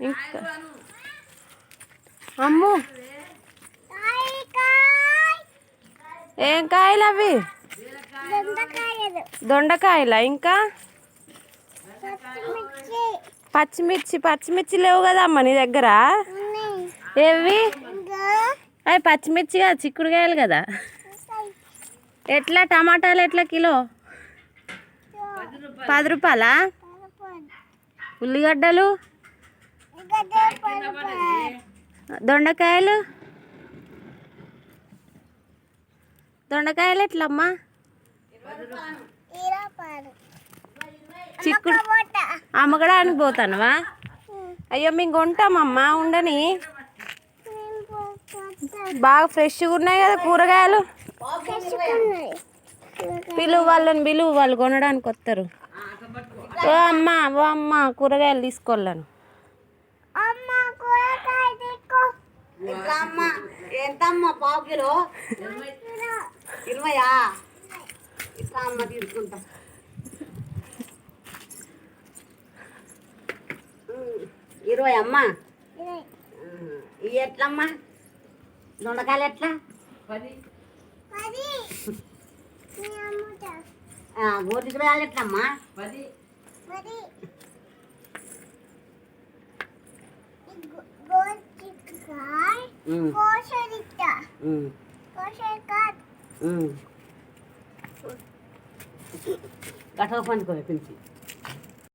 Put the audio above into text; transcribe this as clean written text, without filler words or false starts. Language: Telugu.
ఇంకా అమ్ము ఏం కాయలు అవి? దొండకాయలా? ఇంకా పచ్చిమిర్చి. పచ్చిమిర్చి లేవు కదా అమ్మ నీ దగ్గర? ఏవి అవి? పచ్చిమిర్చి కదా, చిక్కుడుకాయలు కదా. ఎట్లా టమాటాలు ఎట్లా కిలో? 10 రూపాయలా? ఉల్లిగడ్డలు, దొండకాయలు ఎట్లమ్మా? చిక్కుడు అమ్మగడానికి పోతానువా? అయ్యో మేము కొంటామమ్మా, ఉండని. బాగా ఫ్రెష్గా ఉన్నాయి కదా కూరగాయలు. పిలువు వాళ్ళు కొనడానికి వస్తారు. ఓ అమ్మ కూరగాయలు తీసుకోలేను. ఎంతమ్మా? పావు కిలో 20. ఇట్లా అమ్మ తీసుకుంటా. 20 అమ్మా. ఇవి ఎట్లమ్మా? దొండకాయలు ఎట్లా? 10. గోరుచిక్కుడుకాయలు ఎట్లమ్మా? 10. కఠోర పంచుకోవాలి పెంచి.